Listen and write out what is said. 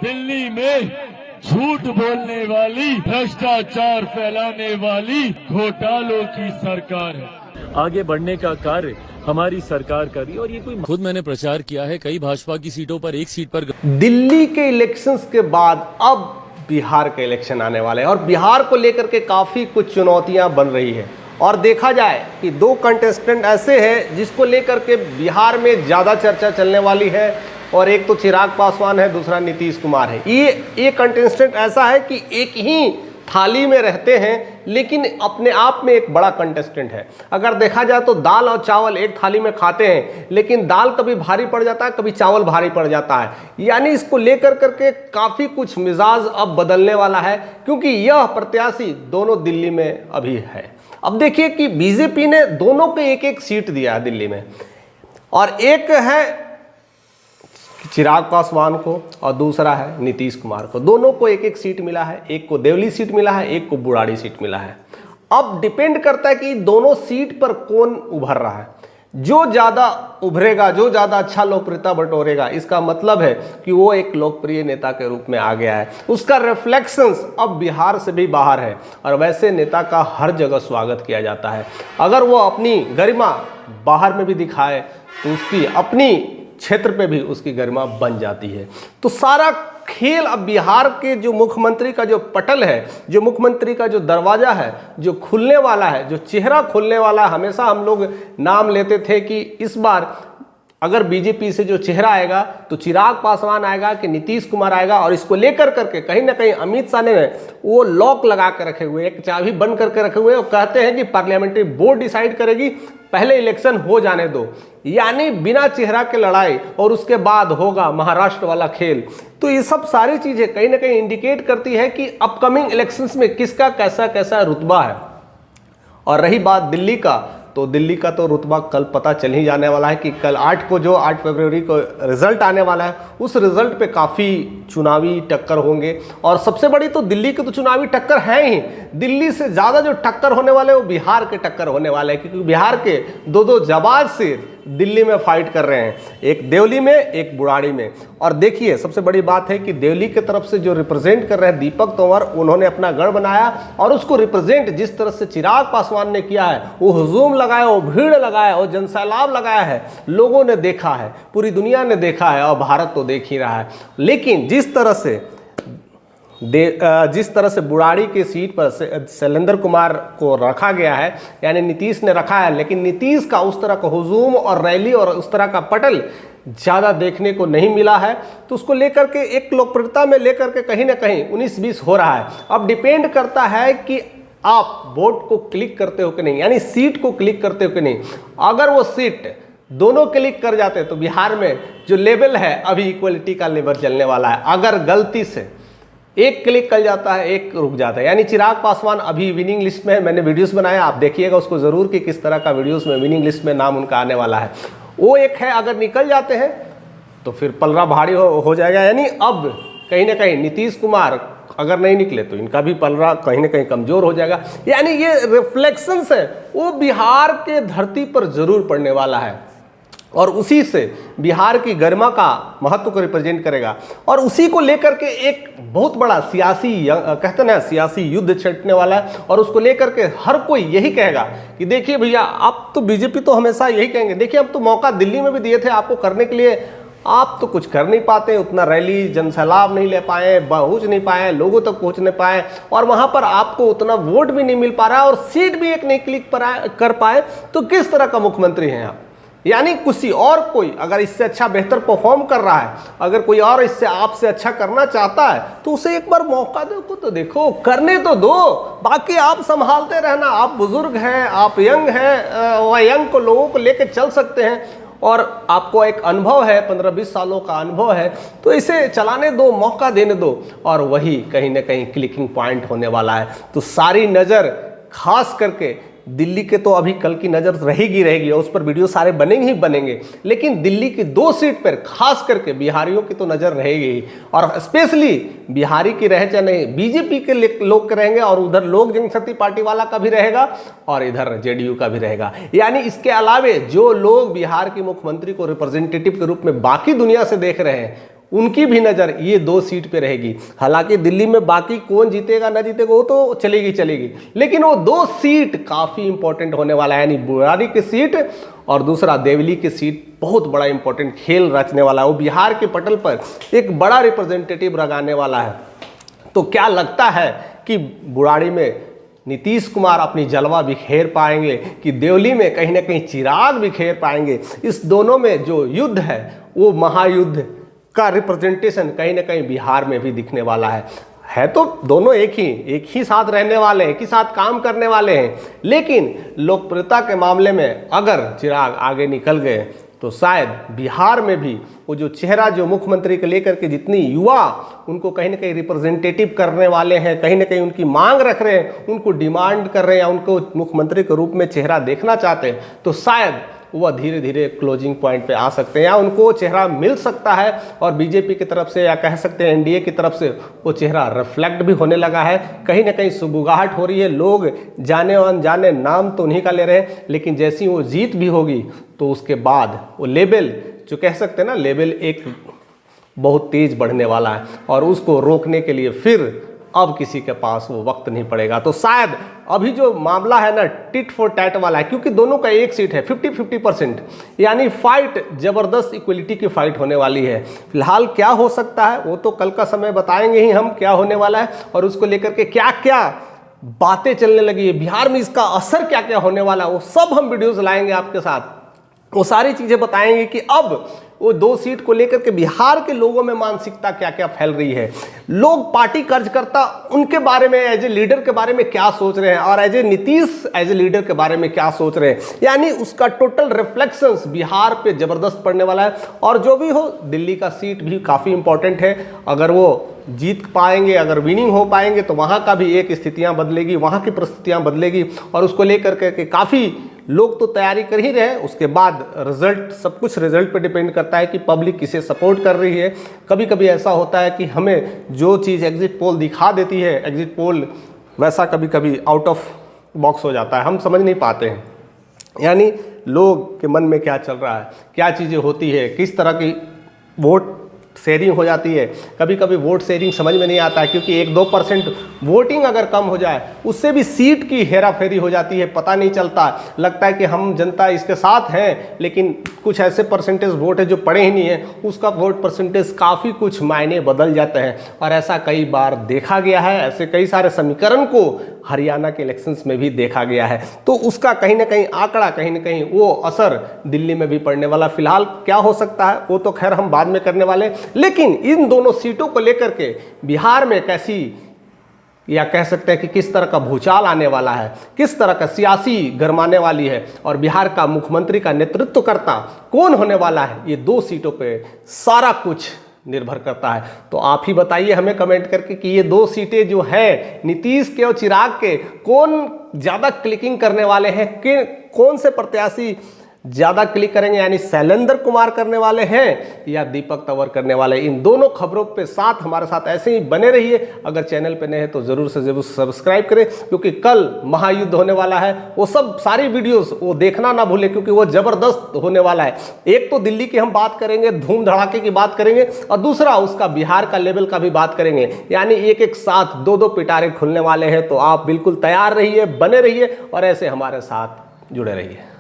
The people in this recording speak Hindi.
दिल्ली में झूठ बोलने वाली, भ्रष्टाचार फैलाने वाली घोटालों की सरकार है। आगे बढ़ने का कार्य हमारी सरकार करी और ये कोई खुद मैंने प्रचार किया है कई भाजपा की सीटों पर, एक सीट पर। दिल्ली के इलेक्शंस के बाद अब बिहार के इलेक्शन आने वाले हैं और बिहार को लेकर के काफ़ी कुछ चुनौतियां बन रही है। और देखा जाए कि दो कंटेस्टेंट ऐसे हैं जिसको लेकर के बिहार में ज़्यादा चर्चा चलने वाली है, और एक तो चिराग पासवान है, दूसरा नीतीश कुमार है। ये कंटेस्टेंट ऐसा है कि एक ही थाली में रहते हैं लेकिन अपने आप में एक बड़ा कंटेस्टेंट है। अगर देखा जाए तो दाल और चावल एक थाली में खाते हैं, लेकिन दाल कभी भारी पड़ जाता है, कभी चावल भारी पड़ जाता है। यानी इसको लेकर करके काफ़ी कुछ मिजाज अब बदलने वाला है, क्योंकि यह प्रत्याशी दोनों दिल्ली में अभी है। अब देखिए कि बीजेपी ने दोनों को एक एक सीट दिया है दिल्ली में, और एक है चिराग पासवान को और दूसरा है नीतीश कुमार को। दोनों को एक एक सीट मिला है, एक को देवली सीट मिला है, एक को बुराड़ी सीट मिला है। अब डिपेंड करता है कि दोनों सीट पर कौन उभर रहा है। जो ज़्यादा उभरेगा, जो ज़्यादा अच्छा लोकप्रियता बटोरेगा, इसका मतलब है कि वो एक लोकप्रिय नेता के रूप में आ गया है। उसका रिफ्लेक्शंस अब बिहार से भी बाहर है, और वैसे नेता का हर जगह स्वागत किया जाता है। अगर वो अपनी गरिमा बाहर में भी दिखाए तो उसकी अपनी क्षेत्र पे भी उसकी गरिमा बन जाती है। तो सारा खेल अब बिहार के जो मुख्यमंत्री का जो पटल है, जो मुख्यमंत्री का जो दरवाजा है, जो खुलने वाला है, जो चेहरा खुलने वाला है। हमेशा हम लोग नाम लेते थे कि इस बार अगर बीजेपी से जो चेहरा आएगा तो चिराग पासवान आएगा कि नीतीश कुमार आएगा, और इसको लेकर करके कहीं ना कहीं अमित शाह ने वो लॉक लगा कर रखे हुए, एक चाबी बंद करके रखे हुए, और कहते हैं कि पार्लियामेंट्री बोर्ड डिसाइड करेगी, पहले इलेक्शन हो जाने दो। यानी बिना चेहरा के लड़ाई, और उसके बाद होगा महाराष्ट्र वाला खेल। तो ये सब सारी चीजें कहीं ना कहीं इंडिकेट करती है कि अपकमिंग इलेक्शंस में किसका कैसा कैसा रुतबा है। और रही बात दिल्ली का, तो दिल्ली का तो रुतबा कल पता चल ही जाने वाला है कि कल 8 फरवरी को रिजल्ट आने वाला है। उस रिजल्ट पे काफ़ी चुनावी टक्कर होंगे, और सबसे बड़ी तो दिल्ली की तो चुनावी टक्कर है ही। दिल्ली से ज़्यादा जो टक्कर होने वाले वो बिहार के टक्कर होने वाले हैं, क्योंकि बिहार के दो जाबाज सिर दिल्ली में फाइट कर रहे हैं, एक देवली में, एक बुराड़ी में। और देखिए सबसे बड़ी बात है कि देवली की तरफ से जो रिप्रेजेंट कर रहे हैं दीपक तंवर, उन्होंने अपना गढ़ बनाया, और उसको रिप्रेजेंट जिस तरह से चिराग पासवान ने किया है, वो हुजूम लगाया, वो भीड़ लगाया, वो जनसैलाब लगाया है, लोगों ने देखा है, पूरी दुनिया ने देखा है, और भारत तो देख ही रहा है। लेकिन जिस तरह से बुराड़ी की सीट पर शैलेंद्र कुमार को रखा गया है, यानी नीतीश ने रखा है, लेकिन नीतीश का उस तरह का हुजूम और रैली और उस तरह का पटल ज़्यादा देखने को नहीं मिला है। तो उसको लेकर के एक लोकप्रियता में लेकर के कहीं ना कहीं 19-20 हो रहा है। अब डिपेंड करता है कि आप वोट को क्लिक करते हो कि नहीं, यानी सीट को क्लिक करते हो कि नहीं। अगर वो सीट दोनों क्लिक कर जाते तो बिहार में जो लेवल है अभी इक्वलिटी का लेवल चलने वाला है। अगर गलती से एक क्लिक कर जाता है, एक रुक जाता है, यानी चिराग पासवान अभी विनिंग लिस्ट में है। मैंने वीडियोस बनाया, आप देखिएगा उसको ज़रूर कि किस तरह का वीडियोस में विनिंग लिस्ट में नाम उनका आने वाला है। वो एक है, अगर निकल जाते हैं तो फिर पलड़ा भारी हो जाएगा। यानी अब कहीं ना कहीं नीतीश कुमार अगर नहीं निकले तो इनका भी पलड़ा कहीं ना कहीं कमज़ोर हो जाएगा। यानी ये रिफ्लेक्शंस है वो बिहार के धरती पर ज़रूर पड़ने वाला है, और उसी से बिहार की गरिमा का महत्व को रिप्रेजेंट करेगा। और उसी को लेकर के एक बहुत बड़ा कहते ना सियासी युद्ध छिड़ने वाला है, और उसको लेकर के हर कोई यही कहेगा कि देखिए भैया, आप तो बीजेपी तो हमेशा यही कहेंगे, देखिए हम तो मौका दिल्ली में भी दिए थे आपको करने के लिए, आप तो कुछ कर नहीं पाते, उतना रैली जनसैलाब नहीं ले पाए, पहुँच नहीं पाए, लोगों तक पहुँच नहीं पाए, और वहाँ पर आपको उतना वोट भी नहीं मिल पा रहा है, और सीट भी एक नहीं क्लिक कर पाए, तो किस तरह का मुख्यमंत्री हैं आप। यानी किसी और कोई अगर इससे अच्छा बेहतर परफॉर्म कर रहा है, अगर कोई और इससे आपसे अच्छा करना चाहता है, तो उसे एक बार मौका दो, तो देखो, करने तो दो, बाकी आप संभालते रहना। आप बुजुर्ग हैं, आप यंग हैं, वह यंग को लोगों को लेकर चल सकते हैं, और आपको एक अनुभव है, 15-20 सालों का अनुभव है, तो इसे चलाने दो, मौका देने दो, और वही कहीं ना कहीं क्लिकिंग पॉइंट होने वाला है। तो सारी नज़र खास करके दिल्ली के तो अभी कल की नज़र रहेगी, और उस पर वीडियो सारे बनेंगे ही बनेंगे, लेकिन दिल्ली की 2 सीट पर खास करके बिहारियों की तो नज़र रहेगी ही, और स्पेशली बिहारी की रहे चाहे नहीं, बीजेपी के लोग रहेंगे, और उधर लोक जनशक्ति पार्टी वाला का भी रहेगा, और इधर जेडीयू का भी रहेगा। यानी इसके अलावे जो लोग बिहार के मुख्यमंत्री को रिप्रेजेंटेटिव के रूप में बाकी दुनिया से देख रहे हैं, उनकी भी नज़र ये 2 सीट पे रहेगी। हालांकि दिल्ली में बाकी कौन जीतेगा ना जीतेगा वो तो चलेगी, लेकिन वो 2 सीट काफ़ी इंपॉर्टेंट होने वाला है, यानी बुराड़ी की सीट और दूसरा देवली की सीट बहुत बड़ा इंपॉर्टेंट खेल रचने वाला है। वो बिहार के पटल पर एक बड़ा रिप्रेजेंटेटिव लगाने वाला है। तो क्या लगता है कि बुराड़ी में नीतीश कुमार अपनी जलवा बिखेर पाएंगे कि देवली में कहीं ना कहीं चिराग बिखेर पाएंगे? इस दोनों में जो युद्ध है वो महायुद्ध का रिप्रेजेंटेशन कहीं ना कहीं बिहार में भी दिखने वाला है तो दोनों एक ही साथ रहने वाले हैं, एक ही साथ काम करने वाले हैं, लेकिन लोकप्रियता के मामले में अगर चिराग आगे निकल गए तो शायद बिहार में भी वो जो चेहरा जो मुख्यमंत्री को लेकर के जितनी युवा उनको कहीं ना कहीं रिप्रेजेंटेटिव करने वाले हैं, कहीं ना कहीं उनकी मांग रख रहे हैं, उनको डिमांड कर रहे हैं या उनको मुख्यमंत्री के रूप में चेहरा देखना चाहते हैं, तो शायद वह धीरे धीरे क्लोजिंग पॉइंट पे आ सकते हैं या उनको चेहरा मिल सकता है। और बीजेपी की तरफ से या कह सकते हैं एनडीए की तरफ से वो चेहरा रिफ्लेक्ट भी होने लगा है। कहीं ना कहीं सुबुगाहट हो रही है, लोग जाने और अनजाने नाम तो उन्हीं का ले रहे हैं, लेकिन जैसी वो जीत भी होगी तो उसके बाद वो लेवल जो कह सकते हैं ना, लेवल एक बहुत तेज बढ़ने वाला है और उसको रोकने के लिए फिर अब किसी के पास वो वक्त नहीं पड़ेगा। तो शायद अभी जो मामला है ना टिट फॉर टैट वाला है, क्योंकि दोनों का एक सीट है 50-50%, यानी फाइट जबरदस्त इक्वलिटी की फाइट होने वाली है। फिलहाल क्या हो सकता है वो तो कल का समय बताएंगे ही हम क्या होने वाला है और उसको लेकर के क्या क्या बातें चलने लगी है, बिहार में इसका असर क्या क्या होने वाला है, वो सब हम वीडियोज लाएंगे आपके साथ। वो सारी चीजें बताएंगे कि अब वो 2 सीट को लेकर के बिहार के लोगों में मानसिकता क्या क्या फैल रही है, लोग पार्टी कार्यकर्ता उनके बारे में एज ए लीडर के बारे में क्या सोच रहे हैं और as a Nitish as a leader के बारे में क्या सोच रहे हैं, यानी उसका टोटल रिफ्लेक्शंस बिहार पे जबरदस्त पड़ने वाला है। और जो भी हो, दिल्ली का सीट भी काफ़ी इंपॉर्टेंट है, अगर वो जीत पाएंगे, अगर विनिंग हो पाएंगे तो वहाँ का भी एक स्थितियाँ बदलेगी, वहाँ की परिस्थितियाँ बदलेगी और उसको लेकर के काफ़ी लोग तो तैयारी कर ही रहे हैं। उसके बाद रिजल्ट, सब कुछ रिजल्ट पे डिपेंड करता है कि पब्लिक किसे सपोर्ट कर रही है। कभी कभी ऐसा होता है कि हमें जो चीज़ एग्जिट पोल दिखा देती है, एग्जिट पोल वैसा कभी कभी आउट ऑफ बॉक्स हो जाता है, हम समझ नहीं पाते हैं, यानी लोग के मन में क्या चल रहा है, क्या चीज़ें होती है, किस तरह की वोट शेयरिंग हो जाती है। कभी कभी वोट शेयरिंग समझ में नहीं आता है, क्योंकि 1-2% वोटिंग अगर कम हो जाए उससे भी सीट की हेरा फेरी हो जाती है, पता नहीं चलता, लगता है कि हम जनता इसके साथ हैं, लेकिन कुछ ऐसे परसेंटेज वोट है जो पड़े ही नहीं है, उसका वोट परसेंटेज काफ़ी कुछ मायने बदल जाते हैं। और ऐसा कई बार देखा गया है, ऐसे कई सारे समीकरण को हरियाणा के इलेक्शंस में भी देखा गया है। तो उसका कहीं ना कहीं आंकड़ा, कहीं ना कहीं वो असर दिल्ली में भी पड़ने वाला। फिलहाल क्या हो सकता है वो तो खैर हम बाद में करने वाले, लेकिन इन दोनों सीटों को लेकर के बिहार में कैसी, या कह सकते हैं कि किस तरह का भूचाल आने वाला है, किस तरह का सियासी गरमाने वाली है और बिहार का मुख्यमंत्री का नेतृत्व करता कौन होने वाला है, ये 2 सीटों पे सारा कुछ निर्भर करता है। तो आप ही बताइए हमें कमेंट करके कि ये 2 सीटें जो है नीतीश के और चिराग के, कौन ज़्यादा क्लिकिंग करने वाले हैं, कि कौन से प्रत्याशी ज़्यादा क्लिक करेंगे, यानी शैलेंद्र कुमार करने वाले हैं या दीपक तंवर करने वाले। इन दोनों खबरों पे साथ हमारे साथ ऐसे ही बने रहिए। अगर चैनल पे नए हैं तो ज़रूर से ज़रूर सब्सक्राइब करें, क्योंकि कल महायुद्ध होने वाला है। वो सब सारी वीडियोस वो देखना ना भूलें, क्योंकि वो ज़बरदस्त होने वाला है। एक तो दिल्ली की हम बात करेंगे, धूम धड़ाके की बात करेंगे, और दूसरा उसका बिहार का लेवल का भी बात करेंगे, यानी एक एक साथ 2-2 पिटारे खुलने वाले हैं। तो आप बिल्कुल तैयार रहिए, बने रहिए और ऐसे हमारे साथ जुड़े रहिए।